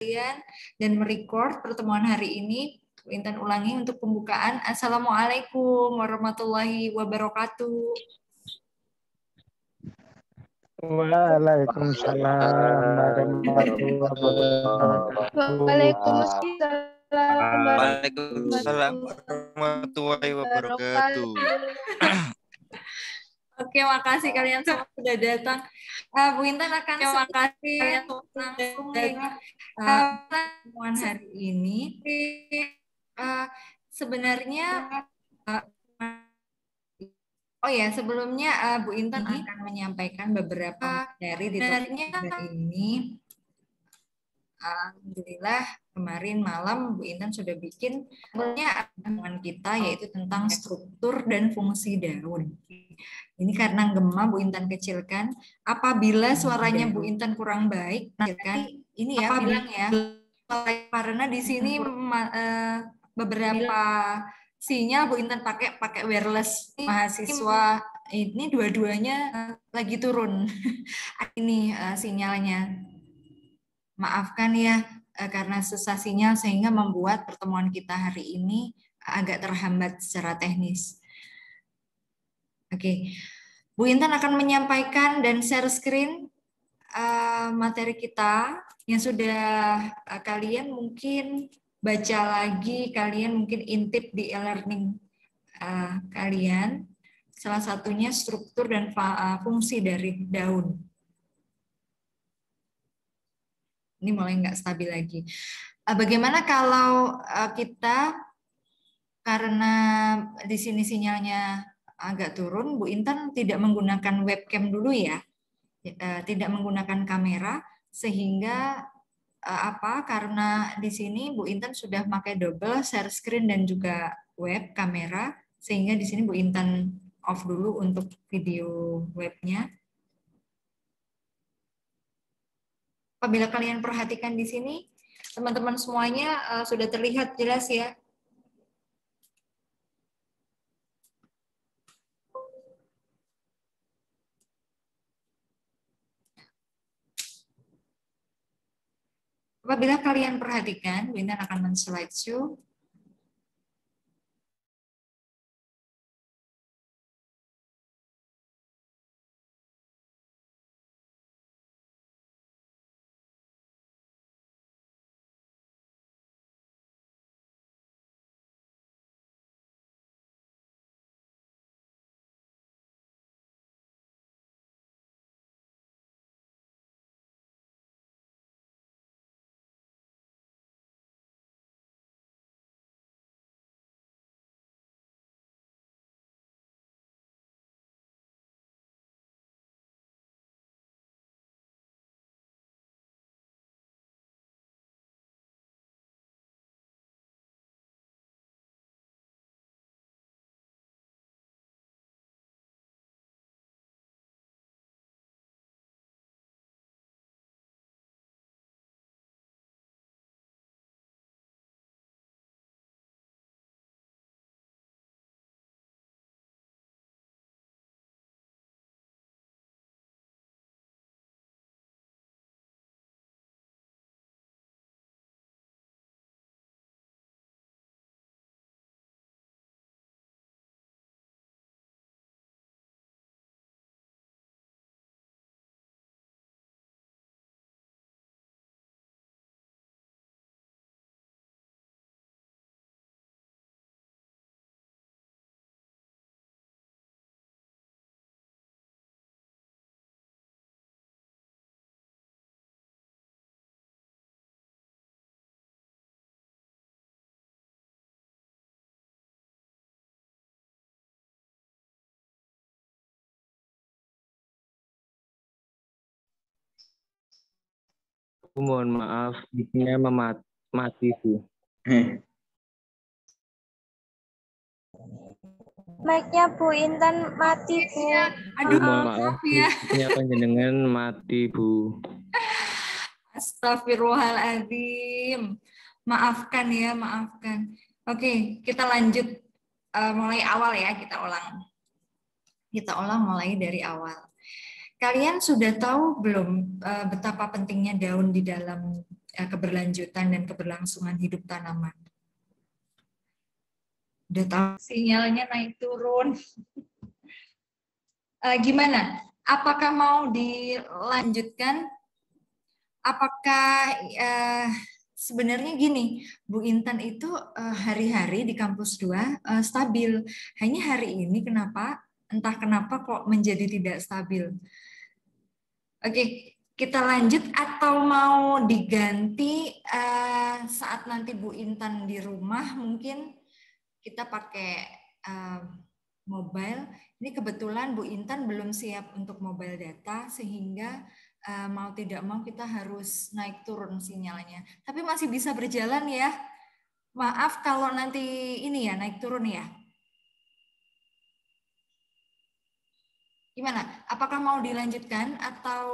dan merecord pertemuan hari ini. Bu Intan ulangi untuk pembukaan. Assalamualaikum warahmatullahi wabarakatuh. Waalaikumsalam warahmatullahi wabarakatuh. Waalaikumsalam warahmatullahi wabarakatuh. Oke, makasih kalian semua sudah datang. Bu Intan akan langsung pertemuan hari ini. Sebenarnya sebelumnya Bu Intan akan menyampaikan beberapa dari topik ini. Alhamdulillah kemarin malam Bu Intan sudah bikin pertemuan kita yaitu tentang struktur dan fungsi daun. Ini karena gema Bu Intan kecilkan. Apabila suaranya Bu Intan kurang baik, ini ya bilang ya. Karena di sini beberapa sinyal Bu Intan pakai wireless mahasiswa ini dua-duanya lagi turun. Ini sinyalnya. Maafkan ya karena susah sinyal sehingga membuat pertemuan kita hari ini agak terhambat secara teknis. Oke, Bu Intan akan menyampaikan dan share screen materi kita yang sudah kalian mungkin baca lagi, kalian mungkin intip di e-learning kalian. Salah satunya struktur dan fungsi dari daun. Ini mulai nggak stabil lagi. Bagaimana kalau kita, karena di sini sinyalnya agak turun, Bu Intan tidak menggunakan webcam dulu ya, tidak menggunakan kamera, sehingga karena di sini Bu Intan sudah pakai double share screen dan juga web kamera, sehingga di sini Bu Intan off dulu untuk video webnya. Apabila kalian perhatikan di sini, teman-teman semuanya sudah terlihat jelas ya. Apabila kalian perhatikan, Bu Intan akan men-slideshow. Mohon maaf, mic-nya mati Bu. Mic-nya Bu Intan mati Bu. Aduh, mohon maaf, mic-nya panjenengan mati Bu. Astagfirullahaladzim. Maafkan ya, maafkan. Oke, kita lanjut mulai awal ya, kita ulang. Kita ulang mulai dari awal. Kalian sudah tahu belum betapa pentingnya daun di dalam keberlanjutan dan keberlangsungan hidup tanaman? Udah tahu sinyalnya naik turun. Gimana? Apakah mau dilanjutkan? Apakah sebenarnya gini, Bu Intan itu hari-hari di kampus 2 stabil. Hanya hari ini entah kenapa kok menjadi tidak stabil. Oke, kita lanjut atau mau diganti saat nanti Bu Intan di rumah mungkin kita pakai mobile. Ini kebetulan Bu Intan belum siap untuk mobile data sehingga mau tidak mau kita harus naik turun sinyalnya. Tapi masih bisa berjalan ya. Maaf kalau nanti ini ya naik turun ya. Gimana? Apakah mau dilanjutkan atau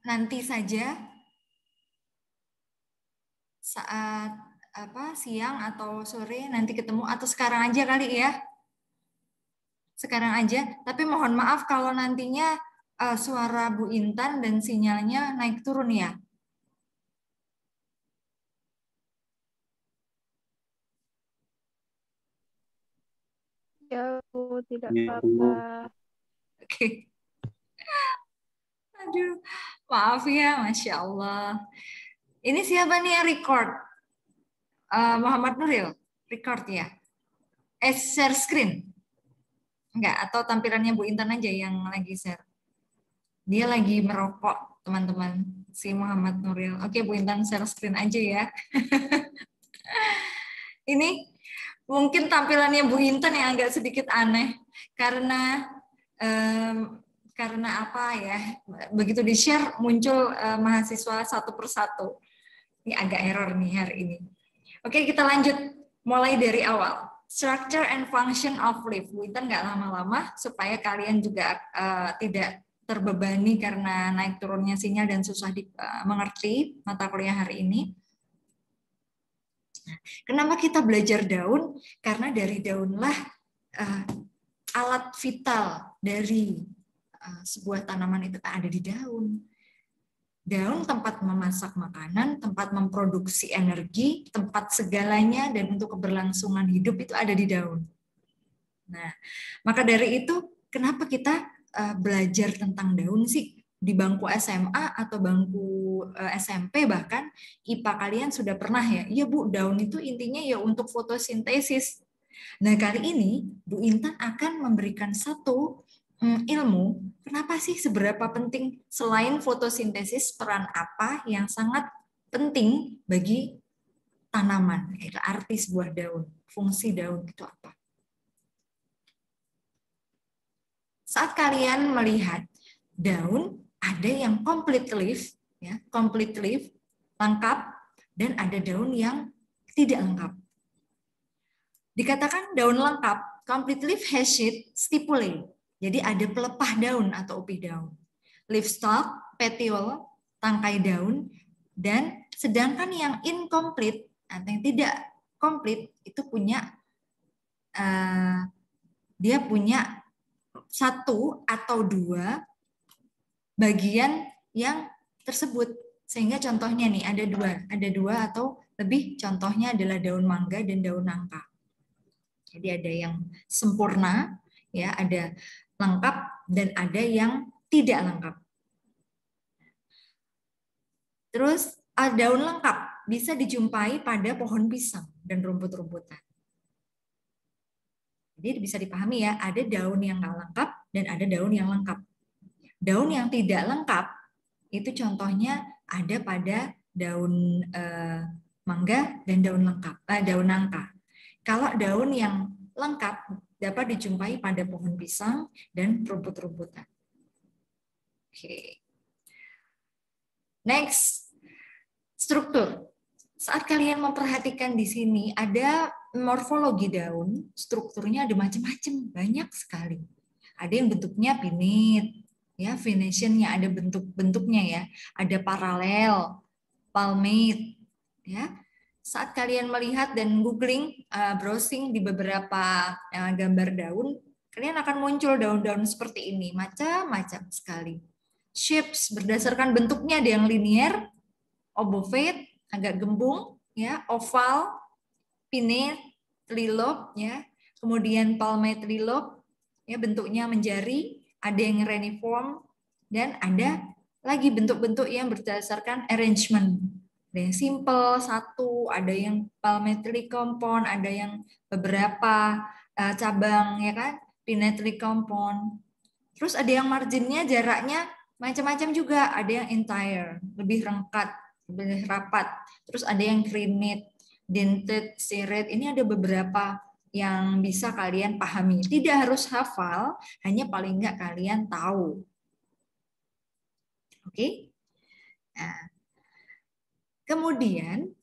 nanti saja saat siang atau sore nanti ketemu atau sekarang aja kali ya? Sekarang aja. Tapi mohon maaf kalau nantinya suara Bu Intan dan sinyalnya naik turun ya. Ya, Bu, tidak apa-apa. Oke. Aduh, maaf ya, Masya Allah. Ini siapa nih yang record? Muhammad Nuril, record ya? Share screen? Enggak, atau tampilannya Bu Intan aja yang lagi share? Dia lagi merokok, teman-teman. Si Muhammad Nuril. Oke, Bu Intan share screen aja ya. Ini mungkin tampilannya Bu Intan yang agak sedikit aneh. Karena apa ya, begitu di-share muncul mahasiswa satu persatu. Ini agak error nih hari ini. Oke, kita lanjut mulai dari awal. Structure and function of leaf. Bu Intan nggak lama-lama supaya kalian juga tidak terbebani karena naik turunnya sinyal dan susah mengerti mata kuliah hari ini. Kenapa kita belajar daun? Karena dari daunlah alat vital dari sebuah tanaman itu ada di daun. Daun tempat memasak makanan, tempat memproduksi energi, tempat segalanya, dan untuk keberlangsungan hidup itu ada di daun. Nah, maka dari itu, kenapa kita belajar tentang daun sih? Di bangku SMA atau bangku SMP bahkan, IPA kalian sudah pernah ya? Iya Bu, daun itu intinya ya untuk fotosintesis. Nah, kali ini Bu Intan akan memberikan satu ilmu, kenapa sih seberapa penting selain fotosintesis, peran apa yang sangat penting bagi tanaman, yaitu arti sebuah daun, fungsi daun itu apa. Saat kalian melihat daun, ada yang complete leaf, ya, complete leaf, lengkap, dan ada daun yang tidak lengkap. Dikatakan daun lengkap, complete leaf has sheath, stipule. Jadi ada pelepah daun atau upi daun. Leaf stalk, petiole, tangkai daun, dan sedangkan yang incomplete atau yang tidak komplit itu dia punya satu atau dua bagian yang tersebut. Sehingga contohnya nih ada dua atau lebih. Contohnya adalah daun mangga dan daun nangka. Jadi ada yang sempurna, ya, ada lengkap dan ada yang tidak lengkap. Terus daun lengkap bisa dijumpai pada pohon pisang dan rumput-rumputan. Jadi bisa dipahami ya, ada daun yang nggak lengkap dan ada daun yang lengkap. Daun yang tidak lengkap itu contohnya ada pada daun mangga dan daun daun nangka. Kalau daun yang lengkap dapat dijumpai pada pohon pisang dan rumput-rumputan. Oke. Next, struktur. Saat kalian memperhatikan di sini ada morfologi daun, strukturnya ada macam-macam, banyak sekali. Ada yang bentuknya pinnate, ya, venation-nya ada bentuk-bentuknya ya, ada paralel, palmate, ya. Saat kalian melihat dan googling, browsing di beberapa gambar daun, kalian akan muncul daun-daun seperti ini, macam-macam sekali. Shapes berdasarkan bentuknya, ada yang linear, obovate, agak gembung, ya, oval, pinnate, trilob, ya, kemudian palmate trilob, ya, bentuknya menjari, ada yang reniform, dan ada lagi bentuk-bentuk yang berdasarkan arrangement. Ada yang simple satu, ada yang palmately compound, ada yang beberapa cabang, ya kan, pinnately compound. Terus ada yang marginnya jaraknya macam-macam juga, ada yang entire, lebih rengkat, lebih rapat. Terus ada yang crenate, dentate, serrate. Ini ada beberapa yang bisa kalian pahami. Tidak harus hafal, hanya paling enggak kalian tahu. Oke? Nah, kemudian,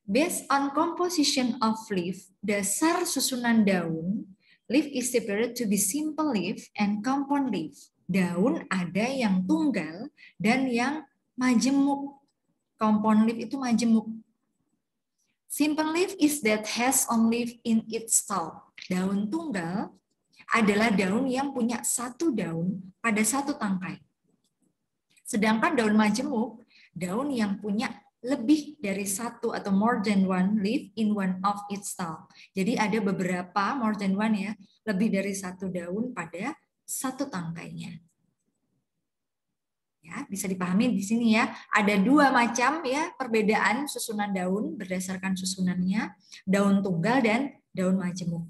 based on composition of leaf, dasar susunan daun, leaf is separated to be simple leaf and compound leaf. Daun ada yang tunggal dan yang majemuk. Compound leaf itu majemuk. Simple leaf is that has one leaf in its stalk. Daun tunggal adalah daun yang punya satu daun pada satu tangkai. Sedangkan daun majemuk, daun yang punya lebih dari satu atau more than one leaf in one of its stalk. Jadi ada beberapa more than one, ya, lebih dari satu daun pada satu tangkainya. Ya, bisa dipahami di sini, ya. Ada dua macam, ya, perbedaan susunan daun berdasarkan susunannya, daun tunggal dan daun majemuk.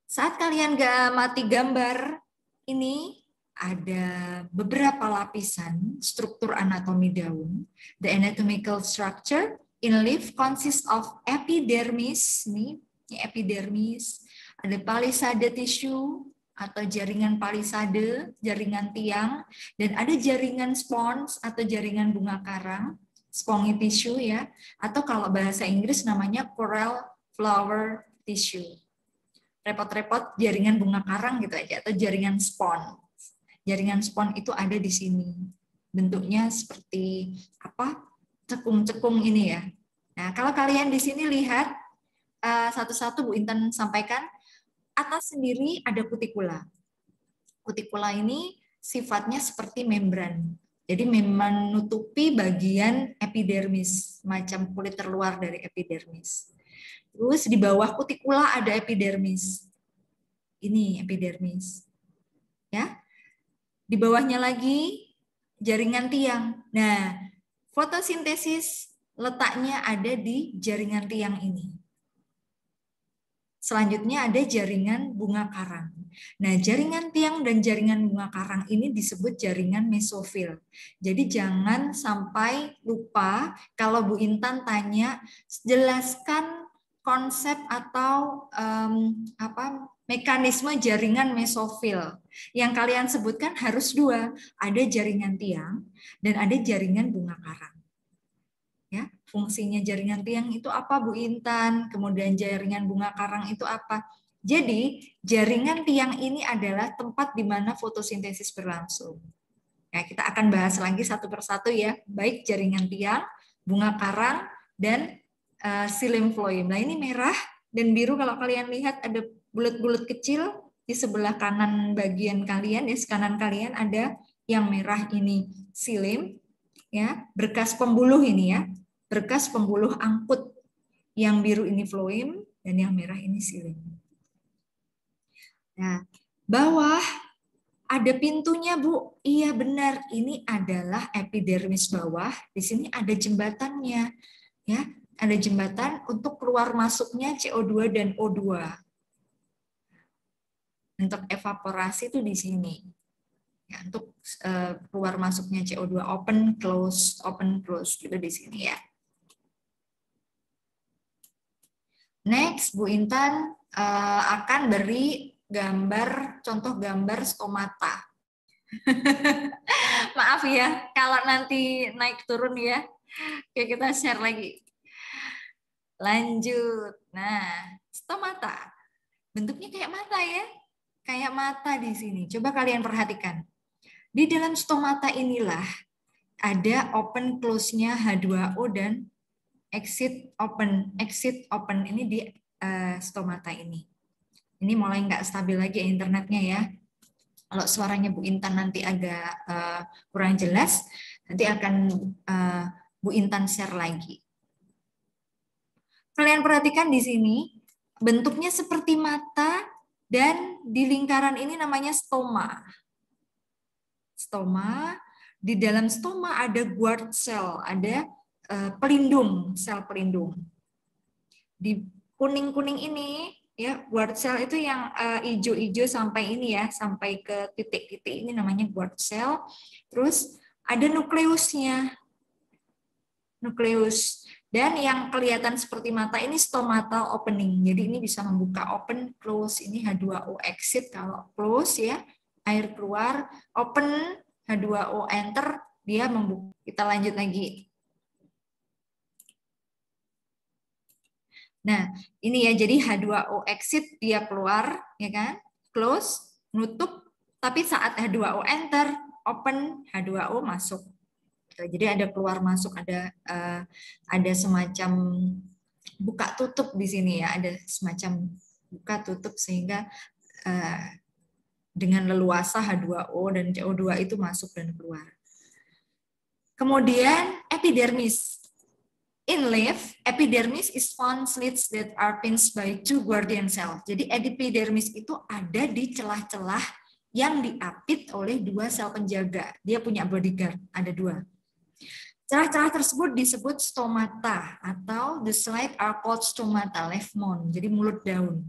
Saat kalian mati gambar ini, ada beberapa lapisan struktur anatomi daun. The anatomical structure in leaf consists of epidermis, nih, epidermis, ada palisade tissue atau jaringan palisade, jaringan tiang, dan ada jaringan spons atau jaringan bunga karang, spongy tissue, ya, atau kalau bahasa Inggris namanya coral flower tissue. Repot-repot jaringan bunga karang gitu aja, atau jaringan spons. Jaringan spons itu ada di sini. Bentuknya seperti apa? Cekung-cekung ini, ya. Nah, kalau kalian di sini lihat satu-satu Bu Intan sampaikan, atas sendiri ada kutikula. Kutikula ini sifatnya seperti membran. Jadi menutupi bagian epidermis, macam kulit terluar dari epidermis. Terus di bawah kutikula ada epidermis. Ini epidermis. Ya. Di bawahnya lagi jaringan tiang. Nah, fotosintesis letaknya ada di jaringan tiang ini. Selanjutnya ada jaringan bunga karang. Nah, jaringan tiang dan jaringan bunga karang ini disebut jaringan mesofil. Jadi jangan sampai lupa kalau Bu Intan tanya, jelaskan konsep atau mekanisme jaringan mesofil. Yang kalian sebutkan harus dua, ada jaringan tiang dan ada jaringan bunga karang. Ya, fungsinya jaringan tiang itu apa Bu Intan? Kemudian jaringan bunga karang itu apa? Jadi jaringan tiang ini adalah tempat di mana fotosintesis berlangsung. Ya, kita akan bahas lagi satu persatu, ya, baik jaringan tiang, bunga karang, dan xilem phloem. Nah, ini merah dan biru, kalau kalian lihat ada bulat-bulat kecil di sebelah kanan bagian kalian, di kanan kalian ada yang merah ini xilem, ya, berkas pembuluh ini, ya. Berkas pembuluh angkut. Yang biru ini phloem dan yang merah ini xilem. Nah, bawah ada pintunya, Bu. Iya benar, ini adalah epidermis bawah. Di sini ada jembatannya, ya. Ada jembatan untuk keluar masuknya CO2 dan O2. Untuk evaporasi itu di sini. Ya, untuk keluar masuknya CO2 open close gitu di sini, ya. Next, Bu Intan akan beri contoh gambar stomata. Maaf ya, kalau nanti naik turun, ya. Oke, kita share lagi. Lanjut. Nah, stomata. Bentuknya kayak mata, ya. Kayak mata di sini. Coba kalian perhatikan. Di dalam stomata inilah ada open close-nya H2O dan exit open ini di stomata ini. Ini mulai nggak stabil lagi internetnya ya. Kalau suaranya Bu Intan nanti agak kurang jelas, nanti akan Bu Intan share lagi. Kalian perhatikan di sini, bentuknya seperti mata dan di lingkaran ini namanya stoma. Stoma, di dalam stoma ada guard cell, ada pelindung, sel pelindung. Di kuning-kuning ini, ya guard cell itu yang hijau-hijau sampai ini ya, sampai ke titik-titik ini namanya guard cell. Terus ada nukleusnya, nukleus. Dan yang kelihatan seperti mata ini stomatal opening. Jadi ini bisa membuka open, close. Ini H2O exit kalau close ya, air keluar. Open, H2O enter, dia membuka. Kita lanjut lagi. Nah, ini ya, jadi H2O exit, dia keluar, ya kan? Close, nutup. Tapi saat H2O enter, open, H2O masuk. Jadi ada keluar masuk, ada semacam buka tutup di sini ya, ada semacam buka tutup sehingga dengan leluasa H2O dan CO2 itu masuk dan keluar. Kemudian epidermis. In leaf, epidermis is found slits that are pinched by two guardian cells. Jadi epidermis itu ada di celah-celah yang diapit oleh dua sel penjaga. Dia punya bodyguard, ada dua. Celah-celah tersebut disebut stomata atau the slits are called stomata, leaf mound, jadi mulut daun.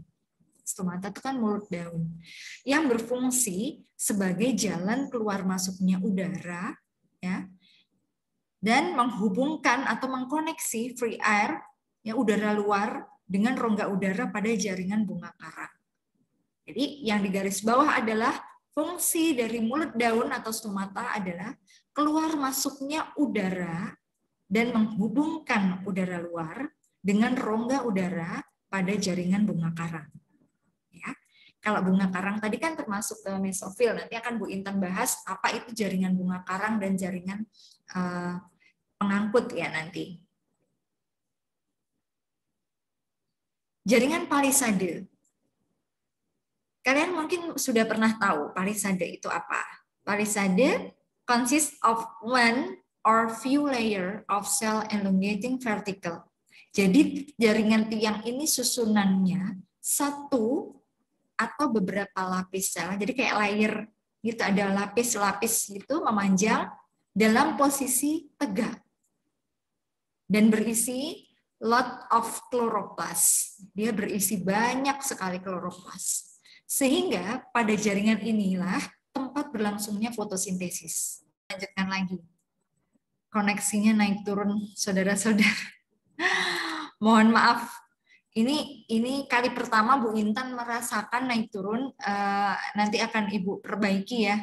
Stomata itu kan mulut daun yang berfungsi sebagai jalan keluar masuknya udara, ya, dan menghubungkan atau mengkoneksi free air, ya, udara luar dengan rongga udara pada jaringan bunga karang. Jadi yang di garis bawah adalah fungsi dari mulut daun atau stomata adalah keluar masuknya udara dan menghubungkan udara luar dengan rongga udara pada jaringan bunga karang. Ya. Kalau bunga karang tadi kan termasuk ke mesofil, nanti akan Bu Intan bahas apa itu jaringan bunga karang dan jaringan pengangkut ya nanti. Jaringan palisade. Kalian mungkin sudah pernah tahu palisade itu apa. Palisade consists of one or few layer of cell elongating vertical. Jadi jaringan tiang ini susunannya satu atau beberapa lapis sel. Jadi kayak layer gitu, ada lapis-lapis gitu memanjang dalam posisi tegak. Dan berisi lot of chloroplast. Dia berisi banyak sekali chloroplast. Sehingga pada jaringan inilah tempat berlangsungnya fotosintesis. Lanjutkan lagi. Koneksinya naik turun, saudara-saudara. Mohon maaf. Ini kali pertama Bu Intan merasakan naik turun. Nanti akan Ibu perbaiki ya.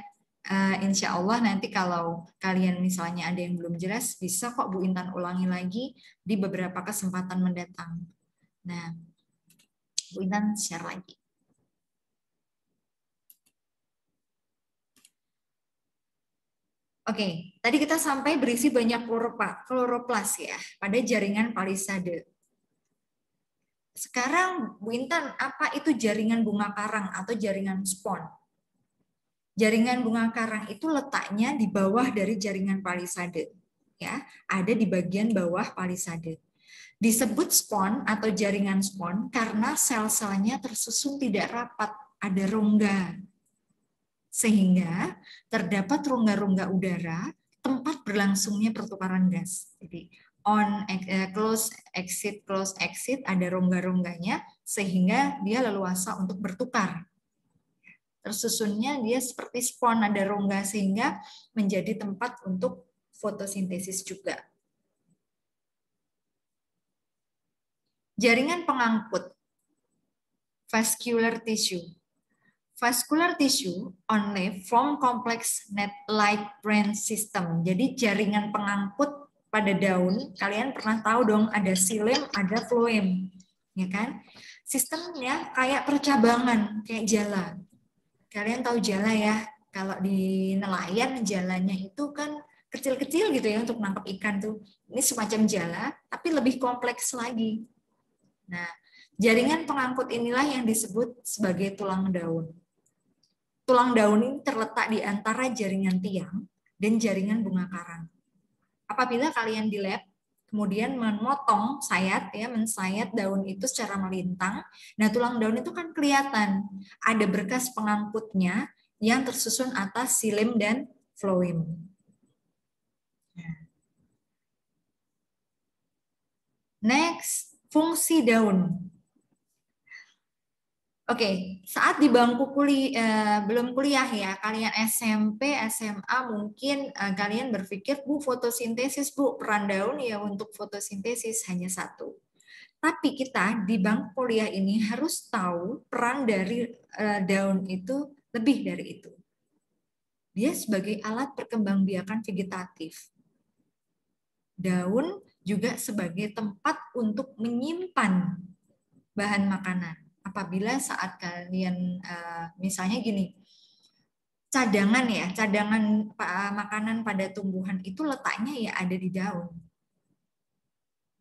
Insya Allah nanti kalau kalian misalnya ada yang belum jelas, bisa kok Bu Intan ulangi lagi di beberapa kesempatan mendatang. Nah, Bu Intan share lagi. Oke, tadi kita sampai berisi banyak kloroplas ya pada jaringan palisade. Sekarang Bu Intan, apa itu jaringan bunga karang atau jaringan spon? Jaringan bunga karang itu letaknya di bawah dari jaringan palisade, ya, ada di bagian bawah palisade. Disebut spon atau jaringan spon karena sel-selnya tersusun tidak rapat, ada rongga. Sehingga terdapat rongga-rongga udara tempat berlangsungnya pertukaran gas. Jadi on, close, exit, ada rongga-rongganya sehingga dia leluasa untuk bertukar. Tersusunnya dia seperti spon, ada rongga sehingga menjadi tempat untuk fotosintesis juga. Jaringan pengangkut, vascular tissue. Vascular tissue only form complex net-like branch system. Jadi jaringan pengangkut pada daun, kalian pernah tahu dong ada xilem, ada phloem, ya kan? Sistemnya kayak percabangan, kayak jala. Kalian tahu jala ya? Kalau di nelayan jalannya itu kan kecil-kecil gitu ya untuk nangkap ikan tuh. Ini semacam jala, tapi lebih kompleks lagi. Nah, Jaringan pengangkut inilah yang disebut sebagai tulang daun. Tulang daun ini terletak di antara jaringan tiang dan jaringan bunga karang. Apabila kalian di lab, kemudian memotong sayat, ya, mensayat daun itu secara melintang, nah tulang daun itu kan kelihatan ada berkas pengangkutnya yang tersusun atas silim dan floem. Next, fungsi daun. Oke, saat di bangku kuliah, belum kuliah ya, kalian SMP, SMA mungkin kalian berpikir, Bu, fotosintesis, Bu, peran daun ya untuk fotosintesis hanya satu. Tapi kita di bangku kuliah ini harus tahu peran dari daun itu lebih dari itu. Dia sebagai alat perkembangbiakan vegetatif. Daun juga sebagai tempat untuk menyimpan bahan makanan. Apabila saat kalian misalnya gini, cadangan makanan pada tumbuhan itu letaknya ya ada di daun.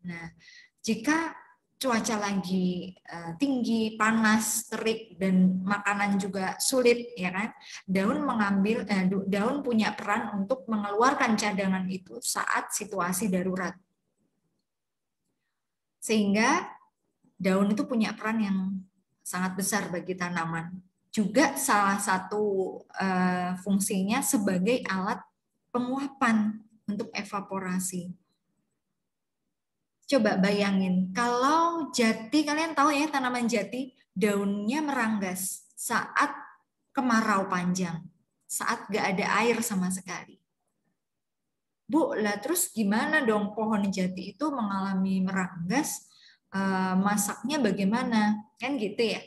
Nah, jika cuaca lagi tinggi, panas, terik, dan makanan juga sulit, ya kan? Daun punya peran untuk mengeluarkan cadangan itu saat situasi darurat. Sehingga daun itu punya peran yang sangat besar bagi tanaman. Juga salah satu fungsinya sebagai alat penguapan untuk evaporasi. Coba bayangin, kalau jati, kalian tahu ya tanaman jati, daunnya meranggas saat kemarau panjang, saat gak ada air sama sekali. Bu, lah terus gimana dong pohon jati itu mengalami meranggas, masaknya bagaimana? Kan gitu ya.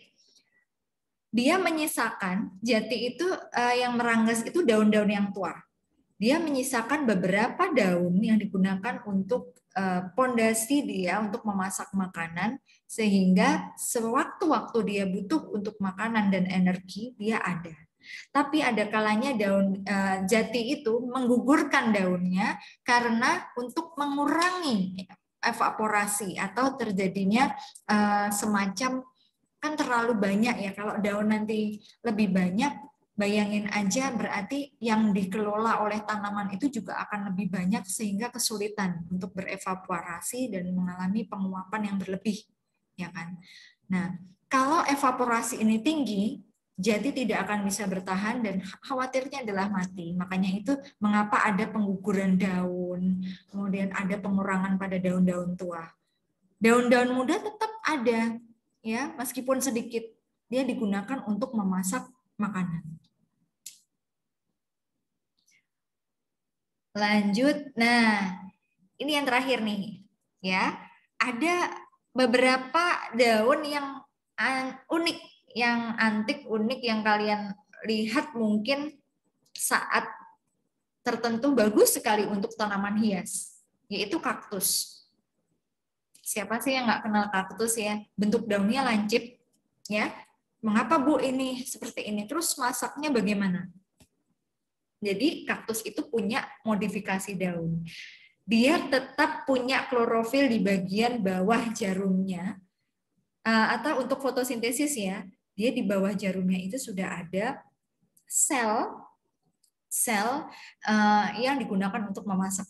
Dia menyisakan, jati itu yang meranggas itu daun-daun yang tua. Dia menyisakan beberapa daun yang digunakan untuk pondasi dia untuk memasak makanan, sehingga sewaktu-waktu dia butuh untuk makanan dan energi, dia ada. Tapi ada kalanya daun jati itu menggugurkan daunnya karena untuk mengurangi evaporasi atau terjadinya semacam, kan terlalu banyak ya, kalau daun nanti lebih banyak, bayangin aja berarti yang dikelola oleh tanaman itu juga akan lebih banyak sehingga kesulitan untuk berevaporasi dan mengalami penguapan yang berlebih, ya kan. Nah, kalau evaporasi ini tinggi, jati tidak akan bisa bertahan dan khawatirnya adalah mati. Makanya itu mengapa ada pengguguran daun, kemudian ada pengurangan pada daun-daun tua. Daun-daun muda tetap ada, ya, meskipun sedikit, dia digunakan untuk memasak makanan. Lanjut, nah ini yang terakhir nih, ya. Ada beberapa daun yang unik, yang antik, unik, yang kalian lihat mungkin saat tertentu bagus sekali untuk tanaman hias, yaitu kaktus. Siapa sih yang nggak kenal kaktus ya? Bentuk daunnya lancip, ya. Mengapa Bu ini seperti ini? Terus masaknya bagaimana? Jadi kaktus itu punya modifikasi daun. Dia tetap punya klorofil di bagian bawah jarumnya, atau untuk fotosintesis ya, dia di bawah jarumnya itu sudah ada sel yang digunakan untuk memasak